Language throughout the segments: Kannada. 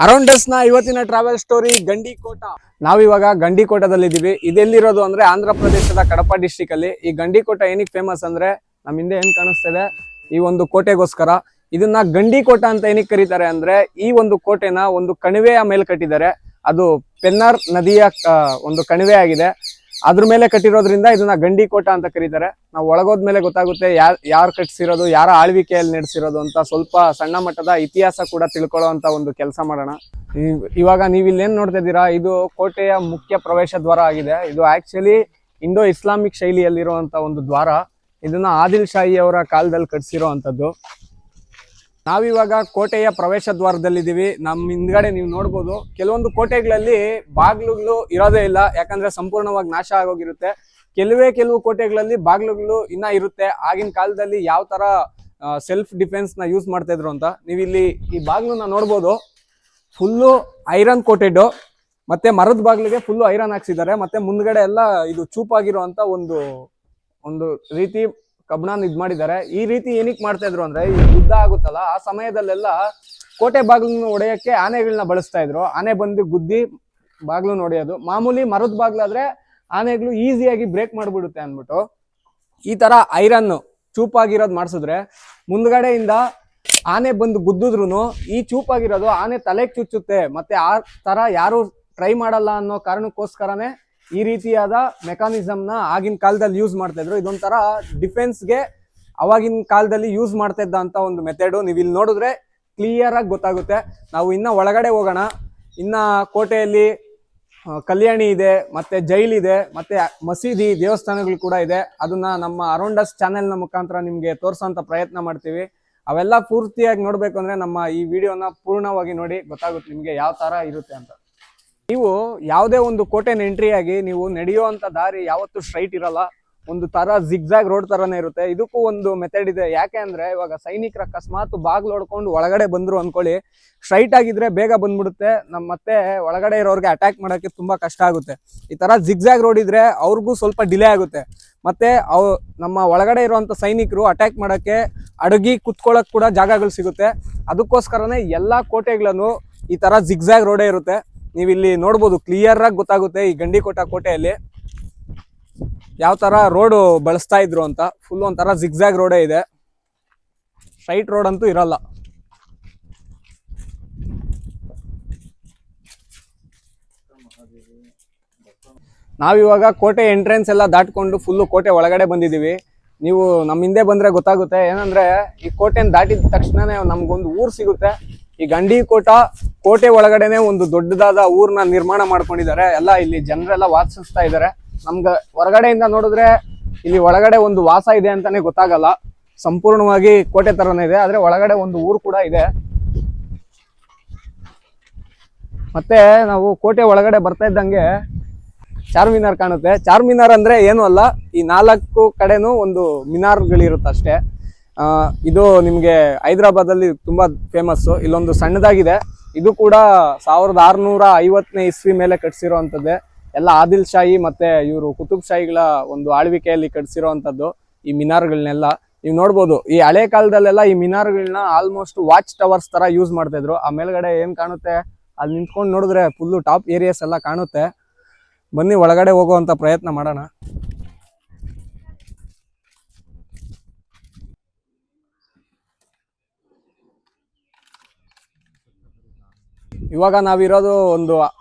ಅರೌಂಡಸ್ ನ ಇವತ್ತಿನ ಟ್ರಾವೆಲ್ ಸ್ಟೋರಿ ಗಂಡಿಕೋಟ. ನಾವಿವಾಗ ಗಂಡಿಕೋಟದಲ್ಲಿದ್ದೀವಿ. ಇದೆಲ್ಲಿರೋದು ಅಂದ್ರೆ ಆಂಧ್ರ ಪ್ರದೇಶದ ಕಡಪ ಡಿಸ್ಟಿಕ್ ಅಲ್ಲಿ. ಈ ಗಂಡಿಕೋಟ ಏನಕ್ಕೆ ಫೇಮಸ್ ಅಂದ್ರೆ ನಮ್ ಹಿಂದೆ ಏನ್ ಕಾಣಿಸ್ತಿದೆ ಈ ಒಂದು ಕೋಟೆಗೋಸ್ಕರ. ಇದನ್ನ ಗಂಡಿಕೋಟ ಅಂತ ಏನಕ್ಕೆ ಕರೀತಾರೆ ಅಂದ್ರೆ ಈ ಒಂದು ಕೋಟೆನ ಒಂದು ಕಣಿವೆಯ ಮೇಲೆ ಕಟ್ಟಿದ್ದಾರೆ. ಅದು ಪೆನ್ನಾರ್ ನದಿಯ ಒಂದು ಕಣಿವೆ ಆಗಿದೆ. ಅದ್ರ ಮೇಲೆ ಕಟ್ಟಿರೋದ್ರಿಂದ ಇದನ್ನ ಗಂಡಿಕೋಟ ಅಂತ ಕರೀತಾರೆ. ನಾವು ಒಳಗೋದ್ಮೇಲೆ ಗೊತ್ತಾಗುತ್ತೆ ಯಾರು ಕಟ್ಸಿರೋದು, ಯಾರ ಆಳ್ವಿಕೆಯಲ್ಲಿ ನಡೆಸಿರೋದು ಅಂತ. ಸ್ವಲ್ಪ ಸಣ್ಣ ಮಟ್ಟದ ಇತಿಹಾಸ ಕೂಡ ತಿಳ್ಕೊಳ್ಳೋ ಅಂತ ಒಂದು ಕೆಲಸ ಮಾಡೋಣ. ಇವಾಗ ನೀವು ಇಲ್ಲೇನ್ ನೋಡ್ತಾ ಇದ್ದೀರಾ, ಇದು ಕೋಟೆಯ ಮುಖ್ಯ ಪ್ರವೇಶ ದ್ವಾರ ಆಗಿದೆ. ಇದು ಆಕ್ಚುಲಿ ಇಂಡೋ ಇಸ್ಲಾಮಿಕ್ ಶೈಲಿಯಲ್ಲಿರುವಂತ ಒಂದು ದ್ವಾರ. ಇದನ್ನ ಆದಿಲ್ ಶಾಹಿ ಅವರ ಕಾಲದಲ್ಲಿ ಕಟ್ಸಿರೋ ಅಂತದ್ದು. ನಾವಿವಾಗ ಕೋಟೆಯ ಪ್ರವೇಶ ದ್ವಾರದಲ್ಲಿದ್ದೀವಿ. ನಮ್ಮ ಹಿಂದ್ಗಡೆ ನೀವು ನೋಡ್ಬೋದು ಕೆಲವೊಂದು ಕೋಟೆಗಳಲ್ಲಿ ಬಾಗ್ಲುಗಳು ಇರೋದೇ ಇಲ್ಲ, ಯಾಕಂದ್ರೆ ಸಂಪೂರ್ಣವಾಗಿ ನಾಶ ಆಗೋಗಿರುತ್ತೆ. ಕೆಲವು ಕೋಟೆಗಳಲ್ಲಿ ಬಾಗ್ಲುಗಳು ಇನ್ನ ಇರುತ್ತೆ. ಆಗಿನ ಕಾಲದಲ್ಲಿ ಯಾವ ತರ ಸೆಲ್ಫ್ ಡಿಫೆನ್ಸ್ ನ ಯೂಸ್ ಮಾಡ್ತಾ ಇದ್ರು ಅಂತ ನೀವು ಇಲ್ಲಿ ಈ ಬಾಗ್ಲನ್ನ ನೋಡ್ಬೋದು. ಫುಲ್ಲು ಐರನ್ ಕೋಟೆಡ್, ಮತ್ತೆ ಮರದ ಬಾಗ್ಲಿಗೆ ಫುಲ್ಲು ಐರನ್ ಹಾಕ್ಸಿದ್ದಾರೆ. ಮತ್ತೆ ಮುಂದ್ಗಡೆ ಎಲ್ಲ ಇದು ಚೂಪಾಗಿರುವಂತ ಒಂದು ರೀತಿ ಕಬ್ಣನ್ ಇದ್ ಮಾಡಿದ್ದಾರೆ. ಈ ರೀತಿ ಏನಕ್ಕೆ ಮಾಡ್ತಾ ಇದ್ರು ಅಂದ್ರೆ ಈ ಯುದ್ಧ ಆಗುತ್ತಲ್ಲ ಆ ಸಮಯದಲ್ಲೆಲ್ಲ ಕೋಟೆ ಬಾಗ್ಲನ್ನ ಹೊಡೆಯಕ್ಕೆ ಆನೆಗಳನ್ನ ಬಳಸ್ತಾ ಇದ್ರು. ಆನೆ ಬಂದು ಗುದ್ದಿ ಬಾಗ್ಲನ್ನ ಹೊಡೆಯೋದು. ಮಾಮೂಲಿ ಮರದ ಬಾಗ್ಲಾದ್ರೆ ಆನೆಗಳು ಈಸಿಯಾಗಿ ಬ್ರೇಕ್ ಮಾಡ್ಬಿಡುತ್ತೆ ಅನ್ಬಿಟ್ಟು ಈ ತರ ಐರನ್ ಚೂಪಾಗಿರೋದು ಮಾಡ್ಸಿದ್ರೆ ಮುಂದ್ಗಡೆಯಿಂದ ಆನೆ ಬಂದು ಗುದ್ದಿದ್ರು ಈ ಚೂಪಾಗಿರೋದು ಆನೆ ತಲೆಗೆ ಚುಚ್ಚುತ್ತೆ. ಮತ್ತೆ ಆ ತರ ಯಾರು ಟ್ರೈ ಮಾಡಲ್ಲ ಅನ್ನೋ ಕಾರಣಕ್ಕೋಸ್ಕರನೇ ಈ ರೀತಿಯಾದ ಮೆಕಾನಿಸಮ್ ನ ಆಗಿನ ಕಾಲದಲ್ಲಿ ಯೂಸ್ ಮಾಡ್ತಾ ಇದ್ರು. ಇದೊಂಥರ ಡಿಫೆನ್ಸ್ಗೆ ಅವಾಗಿನ ಕಾಲದಲ್ಲಿ ಯೂಸ್ ಮಾಡ್ತಾ ಇದ್ದ ಅಂತ ಒಂದು ಮೆಥಡ್. ನೀವು ಇಲ್ಲಿ ನೋಡಿದ್ರೆ ಕ್ಲಿಯರ್ ಆಗಿ ಗೊತ್ತಾಗುತ್ತೆ. ನಾವು ಇನ್ನ ಒಳಗಡೆ ಹೋಗೋಣ. ಇನ್ನ ಕೋಟೆಯಲ್ಲಿ ಕಲ್ಯಾಣಿ ಇದೆ, ಮತ್ತೆ ಜೈಲ್ ಇದೆ, ಮತ್ತೆ ಮಸೀದಿ ದೇವಸ್ಥಾನಗಳು ಕೂಡ ಇದೆ. ಅದನ್ನ ನಮ್ಮ ಅರೌಂಡಸ್ ಚಾನೆಲ್ ನ ಮುಖಾಂತರ ನಿಮ್ಗೆ ತೋರ್ಸೋಂತ ಪ್ರಯತ್ನ ಮಾಡ್ತೀವಿ. ಅವೆಲ್ಲ ಪೂರ್ತಿಯಾಗಿ ನೋಡ್ಬೇಕು ಅಂದ್ರೆ ನಮ್ಮ ಈ ವಿಡಿಯೋನ ಪೂರ್ಣವಾಗಿ ನೋಡಿ, ಗೊತ್ತಾಗುತ್ತೆ ನಿಮ್ಗೆ ಯಾವ ತರ ಇರುತ್ತೆ ಅಂತ. ನೀವು ಯಾವುದೇ ಒಂದು ಕೋಟೆನ ಎಂಟ್ರಿ ಆಗಿ ನೀವು ನಡೆಯುವಂತ ದಾರಿ ಯಾವತ್ತೂ ಸ್ಟ್ರೈಟ್ ಇರಲ್ಲ. ಒಂದು ತರ ಜಿಗ್ಜಾಗ್ ರೋಡ್ ತರನೇ ಇರುತ್ತೆ. ಇದಕ್ಕೂ ಒಂದು ಮೆಥಡ್ ಇದೆ. ಯಾಕೆ ಅಂದ್ರೆ ಇವಾಗ ಸೈನಿಕರ ಅಕಸ್ಮಾತ್ ಬಾಗ್ಲು ಹೊಡ್ಕೊಂಡು ಒಳಗಡೆ ಬಂದ್ರು ಅನ್ಕೊಳ್ಳಿ, ಸ್ಟ್ರೈಟ್ ಆಗಿದ್ರೆ ಬೇಗ ಬಂದ್ಬಿಡುತ್ತೆ. ಮತ್ತೆ ಒಳಗಡೆ ಇರೋರ್ಗೆ ಅಟ್ಯಾಕ್ ಮಾಡಕ್ಕೆ ತುಂಬಾ ಕಷ್ಟ ಆಗುತ್ತೆ. ಈ ತರ ಜಿಗ್ಜಾಗ್ ರೋಡ್ ಇದ್ರೆ ಅವ್ರಿಗೂ ಸ್ವಲ್ಪ ಡಿಲೇ ಆಗುತ್ತೆ. ಮತ್ತೆ ನಮ್ಮ ಒಳಗಡೆ ಇರುವಂತ ಸೈನಿಕರು ಅಟ್ಯಾಕ್ ಮಾಡಕ್ಕೆ ಅಡಗಿ ಕುತ್ಕೊಳ್ಳಕ್ ಕೂಡ ಜಾಗಗಳು ಸಿಗುತ್ತೆ. ಅದಕ್ಕೋಸ್ಕರನೇ ಎಲ್ಲಾ ಕೋಟೆಗಳನ್ನು ಈ ತರ ಜಿಗ್ಜಾಗ್ ರೋಡೇ ಇರುತ್ತೆ. ನೀವು ಇಲ್ಲಿ ನೋಡ್ಬೋದು, ಕ್ಲಿಯರ್ ಆಗಿ ಗೊತ್ತಾಗುತ್ತೆ ಈ ಗಂಡಿಕೋಟ ಕೋಟೆಯಲ್ಲಿ ಯಾವ ತರ ರೋಡ್ ಬಳಸ್ತಾ ಇದ್ರು ಅಂತ. ಫುಲ್ ಒಂಥರ ಜಿಗ್ಜಾಗ್ ರೋಡೇ ಇದೆ, ಸ್ಟ್ರೈಟ್ ರೋಡ್ ಅಂತೂ ಇರಲ್ಲ. ನಾವಿವಾಗ ಕೋಟೆ ಎಂಟ್ರೆನ್ಸ್ ಎಲ್ಲ ದಾಟ್ಕೊಂಡು ಫುಲ್ಲು ಕೋಟೆ ಒಳಗಡೆ ಬಂದಿದ್ದೀವಿ. ನೀವು ನಮ್ಮ ಹಿಂದೆ ಬಂದ್ರೆ ಗೊತ್ತಾಗುತ್ತೆ. ಏನಂದ್ರೆ ಈ ಕೋಟೆನ ದಾಟಿದ ತಕ್ಷಣನೇ ನಮ್ಗೊಂದು ಊರ್ ಸಿಗುತ್ತೆ. ಈ ಗಂಡಿಕೋಟ ಕೋಟೆ ಒಳಗಡೆನೆ ಒಂದು ದೊಡ್ಡದಾದ ಊರ್ನ ನಿರ್ಮಾಣ ಮಾಡ್ಕೊಂಡಿದ್ದಾರೆ. ಎಲ್ಲ ಇಲ್ಲಿ ಜನರೆಲ್ಲ ವಾಸಿಸ್ತಾ ಇದ್ದಾರೆ. ನಮ್ಗೆ ಹೊರಗಡೆಯಿಂದ ನೋಡಿದ್ರೆ ಇಲ್ಲಿ ಒಳಗಡೆ ಒಂದು ವಾಸ ಇದೆ ಅಂತಾನೆ ಗೊತ್ತಾಗಲ್ಲ. ಸಂಪೂರ್ಣವಾಗಿ ಕೋಟೆ ತರನೇ ಇದೆ, ಆದ್ರೆ ಒಳಗಡೆ ಒಂದು ಊರು ಕೂಡ ಇದೆ. ಮತ್ತೆ ನಾವು ಕೋಟೆ ಒಳಗಡೆ ಬರ್ತಾ ಇದ್ದಂಗೆ ಚಾರ್ಮಿನಾರ್ ಕಾಣುತ್ತೆ. ಚಾರ್ಮಿನಾರ್ ಅಂದ್ರೆ ಏನು ಅಲ್ಲ, ಈ 4 ಕಡೆನೂ ಒಂದು ಮಿನಾರ್ಗಳಿರುತ್ತೆ ಅಷ್ಟೇ. ಇದು ನಿಮ್ಗೆ ಹೈದರಾಬಾದ್ ಅಲ್ಲಿ ತುಂಬಾ ಫೇಮಸ್. ಇಲ್ಲೊಂದು ಸಣ್ಣದಾಗಿದೆ, ಇದು ಕೂಡ 1650ನೇ ಇಸ್ವಿ ಮೇಲೆ ಕಟ್ಸಿರೋಂಥದ್ದೇ. ಎಲ್ಲ ಆದಿಲ್ ಶಾಹಿ ಮತ್ತೆ ಇವರು ಕುತುಬ್ ಶಾಹಿಗಳ ಒಂದು ಆಳ್ವಿಕೆಯಲ್ಲಿ ಕಟ್ಸಿರೋಂಥದ್ದು ಈ ಮಿನಾರ್ಗಳನ್ನೆಲ್ಲ. ನೀವು ನೋಡ್ಬೋದು ಈ ಹಳೆ ಕಾಲದಲ್ಲೆಲ್ಲ ಈ ಮಿನಾರ್ಗಳನ್ನ ಆಲ್ಮೋಸ್ಟ್ ವಾಚ್ ಟವರ್ಸ್ ತರ ಯೂಸ್ ಮಾಡ್ತಾ ಇದ್ರು. ಆ ಮೇಲ್ಗಡೆ ಏನ್ ಕಾಣುತ್ತೆ ಅಲ್ಲಿ ನಿಂತ್ಕೊಂಡು ನೋಡಿದ್ರೆ ಫುಲ್ಲು ಟಾಪ್ ಏರಿಯಾಸ್ ಎಲ್ಲ ಕಾಣುತ್ತೆ. ಬನ್ನಿ ಒಳಗಡೆ ಹೋಗುವಂತ ಪ್ರಯತ್ನ ಮಾಡೋಣ. ಇವಾಗ ನಾವಿರೋದು ಒಂದು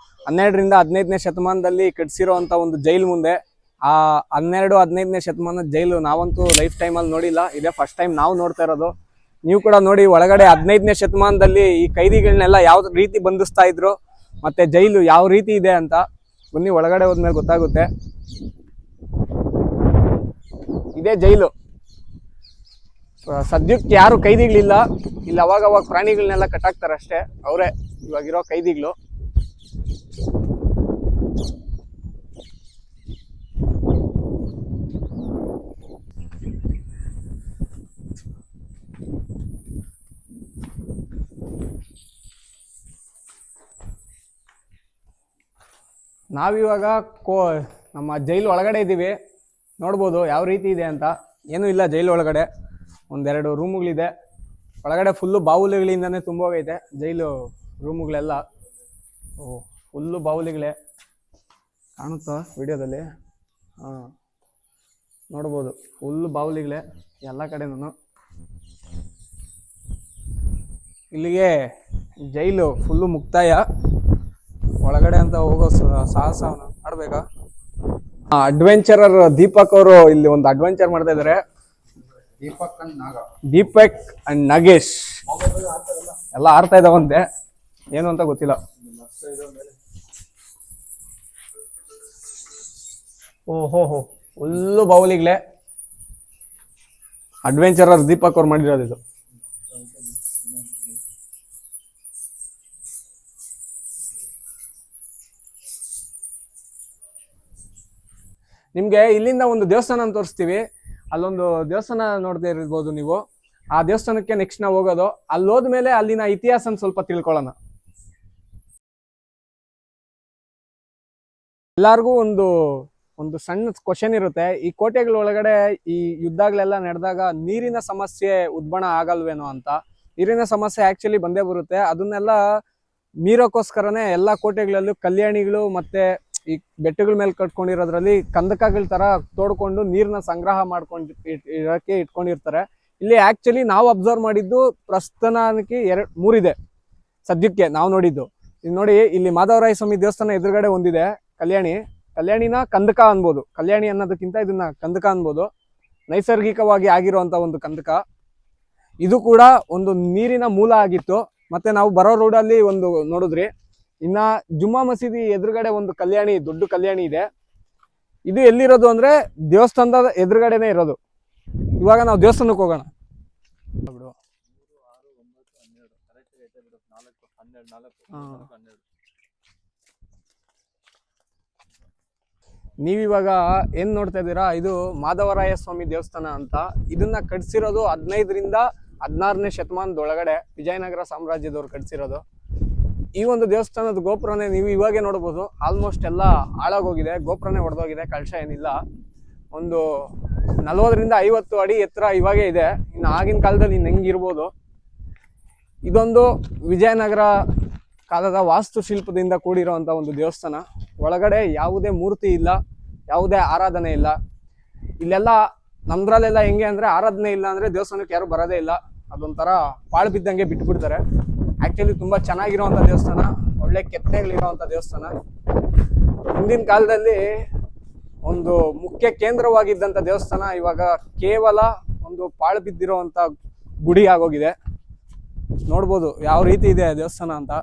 12ರಿಂದ 15ನೇ ಶತಮಾನದಲ್ಲಿ ಕಟ್ಸಿರೋಂತ ಒಂದು ಜೈಲ್ ಮುಂದೆ. ಆ 12-15ನೇ ಶತಮಾನದ ಜೈಲು ನಾವಂತೂ ಲೈಫ್ ಟೈಮ್ ಅಲ್ಲಿ ನೋಡಿಲ್ಲ, ಇದೇ ಫಸ್ಟ್ ಟೈಮ್ ನಾವು ನೋಡ್ತಾ ಇರೋದು. ನೀವು ಕೂಡ ನೋಡಿ ಒಳಗಡೆ 15ನೇ ಶತಮಾನದಲ್ಲಿ ಈ ಕೈದಿಗಳನ್ನೆಲ್ಲ ಯಾವ ರೀತಿ ಬಂಧಿಸ್ತಾ ಇದ್ರು, ಮತ್ತೆ ಜೈಲು ಯಾವ ರೀತಿ ಇದೆ ಅಂತ. ಬನ್ನಿ ಒಳಗಡೆ ಹೋದ್ಮೇಲೆ ಗೊತ್ತಾಗುತ್ತೆ. ಇದೇ ಜೈಲು. ಸದ್ಯಕ್ಕೆ ಯಾರು ಕೈದಿಗಳಿಲ್ಲ ಇಲ್ಲಿ. ಅವಾಗ ಪ್ರಾಣಿಗಳನ್ನೆಲ್ಲ ಕಟ್ಟಾಕ್ತಾರೆ ಅಷ್ಟೇ. ಅವರೇ ಇವಾಗಿರೋ ಕೈದಿಗಳು. ನಾವಿವಾಗ ನಮ್ಮ ಜೈಲು ಒಳಗಡೆ ಇದ್ದೀವಿ. ನೋಡ್ಬೋದು ಯಾವ ರೀತಿ ಇದೆ ಅಂತ. ಏನೂ ಇಲ್ಲ ಜೈಲು ಒಳಗಡೆ, ಒಂದೆರಡು ರೂಮುಗಳಿದೆ. ಒಳಗಡೆ ಫುಲ್ಲು ಬಾವುಲಿಗಳಿಂದಾನೇ ತುಂಬೋಗೈತೆ ಜೈಲು. ರೂಮುಗಳೆಲ್ಲ. ಓ, ಫುಲ್ಲು ಬಾವುಲಿಗಳೇ ಕಾಣುತ್ತಾ ವಿಡಿಯೋದಲ್ಲಿ? ಹಾಂ, ನೋಡ್ಬೋದು, ಫುಲ್ ಬಾವುಲಿಗಳೇ ಎಲ್ಲ ಕಡೆನೂ. ಇಲ್ಲಿಗೆ ಜೈಲು ಫುಲ್ಲು ಮುಕ್ತಾಯ. ಒಳಗಡೆ ಅಂತ ಹೋಗೋ ಸಾಹಸ ಮಾಡ್ಬೇಕಾ? ಅಡ್ವೆಂಚರರ್ ದೀಪಕ್ ಅವರು ಇಲ್ಲಿ ಒಂದು ಅಡ್ವೆಂಚರ್ ಮಾಡ್ತಾ ಇದಾರೆ. ದೀಪಕ್ ಅಂಡ್ ನಾಗೇಶ್ ಎಲ್ಲ ಆಡ್ತಾ ಇದಾವಂತೆ, ಏನು ಅಂತ ಗೊತ್ತಿಲ್ಲ. ಓಹೋ ಹೋ, ಫುಲ್ಲು ಬಾವುಲಿಗಳೇ. ಅಡ್ವೆಂಚರರ್ ದೀಪಕ್ ಅವ್ರು ಮಾಡಿರೋದು ಇದು. ನಿಮ್ಗೆ ಇಲ್ಲಿಂದ ಒಂದು ದೇವಸ್ಥಾನ ತೋರಿಸ್ತೀವಿ. ಅಲ್ಲೊಂದು ದೇವಸ್ಥಾನ ನೋಡದೇ ಇರ್ಬೋದು ನೀವು. ಆ ದೇವಸ್ಥಾನಕ್ಕೆ ನೆಕ್ಸ್ಟ್ ನಾವು ಹೋಗೋದು. ಅಲ್ಲಿ ಹೋದ್ಮೇಲೆ ಅಲ್ಲಿನ ಇತಿಹಾಸ ಸ್ವಲ್ಪ ತಿಳ್ಕೊಳ್ಳೋಣ. ಎಲ್ಲಾರ್ಗೂ ಒಂದು ಸಣ್ಣ ಕ್ವಶನ್ ಇರುತ್ತೆ. ಈ ಕೋಟೆಗಳ ಒಳಗಡೆ ಈ ಯುದ್ಧಗಳೆಲ್ಲ ನಡೆದಾಗ ನೀರಿನ ಸಮಸ್ಯೆ ಉದ್ಭವ ಆಗಲ್ವೇನೋ ಅಂತ. ನೀರಿನ ಸಮಸ್ಯೆ ಆಕ್ಚುಲಿ ಬಂದೇ ಬರುತ್ತೆ. ಅದನ್ನೆಲ್ಲ ಮೀರೋಕ್ಕೋಸ್ಕರನೇ ಎಲ್ಲಾ ಕೋಟೆಗಳಲ್ಲೂ ಕಲ್ಯಾಣಿಗಳು ಮತ್ತೆ ಈ ಬೆಟ್ಟಗಳ ಮೇಲೆ ಕಟ್ಕೊಂಡಿರೋದ್ರಲ್ಲಿ ಕಂದಕಗಳ ತರ ತೋಡ್ಕೊಂಡು ನೀರ್ನ ಸಂಗ್ರಹ ಮಾಡ್ಕೊಂಡು ಇಟ್ಕೊಂಡಿರ್ತಾರೆ. ಇಲ್ಲಿ ಆಕ್ಚುಲಿ ನಾವು ಅಬ್ಸರ್ವ್ ಮಾಡಿದ್ದು ಪ್ರಸ್ಥಾನಕ್ಕೆ 3 ಇದೆ ಸದ್ಯಕ್ಕೆ ನಾವು ನೋಡಿದ್ದು. ಇಲ್ಲಿ ನೋಡಿ, ಇಲ್ಲಿ ಮಾಧವರಾಯ ಸ್ವಾಮಿ ದೇವಸ್ಥಾನ ಎದುರುಗಡೆ ಒಂದಿದೆ ಕಲ್ಯಾಣಿನ ಕಂದಕ ಅನ್ಬೋದು. ಕಲ್ಯಾಣಿ ಅನ್ನೋದಕ್ಕಿಂತ ಇದನ್ನ ಕಂದಕ ಅನ್ಬೋದು. ನೈಸರ್ಗಿಕವಾಗಿ ಆಗಿರುವಂತ ಒಂದು ಕಂದಕ. ಇದು ಕೂಡ ಒಂದು ನೀರಿನ ಮೂಲ ಆಗಿತ್ತು. ಮತ್ತೆ ನಾವು ಬರೋ ರೋಡಲ್ಲಿ ಒಂದು ನೋಡಿದ್ರಿ. ಇನ್ನ ಜುಮ್ಮಾ ಮಸೀದಿ ಎದುರುಗಡೆ ಒಂದು ಕಲ್ಯಾಣಿ, ದೊಡ್ಡ ಕಲ್ಯಾಣಿ ಇದೆ. ಇದು ಎಲ್ಲಿರೋದು ಅಂದ್ರೆ ದೇವಸ್ಥಾನದ ಎದುರುಗಡೆನೆ ಇರೋದು. ಇವಾಗ ನಾವು ದೇವಸ್ಥಾನಕ್ಕೆ ಹೋಗೋಣ. ನೀವಿವಾಗ ಏನ್ ನೋಡ್ತಾ ಇದ್ದೀರಾ, ಇದು ಮಾಧವರಾಯ ಸ್ವಾಮಿ ದೇವಸ್ಥಾನ ಅಂತ. ಇದನ್ನ ಕಟ್ಸಿರೋದು 15ರಿಂದ 16ನೇ ಶತಮಾನದೊಳಗಡೆ ವಿಜಯನಗರ ಸಾಮ್ರಾಜ್ಯದವ್ರು ಕಟ್ಸಿರೋದು. ಈ ಒಂದು ದೇವಸ್ಥಾನದ ಗೋಪುರನೇ ನೀವು ಇವಾಗೆ ನೋಡ್ಬೋದು. ಆಲ್ಮೋಸ್ಟ್ ಎಲ್ಲ ಹಾಳಾಗೋಗಿದೆ, ಗೋಪುರನೇ ಒಡೆದೋಗಿದೆ, ಕಳಶ ಏನಿಲ್ಲ. ಒಂದು 40ರಿಂದ 50 ಅಡಿ ಎತ್ತರ ಇವಾಗೆ ಇದೆ. ಇನ್ನು ಆಗಿನ ಕಾಲದಲ್ಲಿ ಹೆಂಗಿರ್ಬೋದು. ಇದೊಂದು ವಿಜಯನಗರ ಕಾಲದ ವಾಸ್ತುಶಿಲ್ಪದಿಂದ ಕೂಡಿರುವಂತ ಒಂದು ದೇವಸ್ಥಾನ. ಒಳಗಡೆ ಯಾವುದೇ ಮೂರ್ತಿ ಇಲ್ಲ, ಯಾವುದೇ ಆರಾಧನೆ ಇಲ್ಲ. ಇಲ್ಲೆಲ್ಲ ನಮ್ದ್ರಲ್ಲೆಲ್ಲ ಹೆಂಗೆ ಅಂದ್ರೆ ಆರಾಧನೆ ಇಲ್ಲ ಅಂದ್ರೆ ದೇವಸ್ಥಾನಕ್ಕೆ ಯಾರು ಬರೋದೇ ಇಲ್ಲ. ಅದೊಂಥರ ಪಾಳು ಬಿದ್ದಂಗೆ ಬಿಟ್ಬಿಡ್ತಾರೆ. ಆಕ್ಚುಲಿ ತುಂಬಾ ಚೆನ್ನಾಗಿರುವಂತ ದೇವಸ್ಥಾನ, ಒಳ್ಳೆ ಕೆತ್ತನೆಗಳಿರುವಂತ ದೇವಸ್ಥಾನ. ಹಿಂದಿನ ಕಾಲದಲ್ಲಿ ಒಂದು ಮುಖ್ಯ ಕೇಂದ್ರವಾಗಿದ್ದಂತ ದೇವಸ್ಥಾನ ಇವಾಗ ಕೇವಲ ಒಂದು ಪಾಳು ಬಿದ್ದಿರುವಂತ ಗುಡಿ ಆಗೋಗಿದೆ. ನೋಡ್ಬೋದು ಯಾವ ರೀತಿ ಇದೆ ದೇವಸ್ಥಾನ ಅಂತ.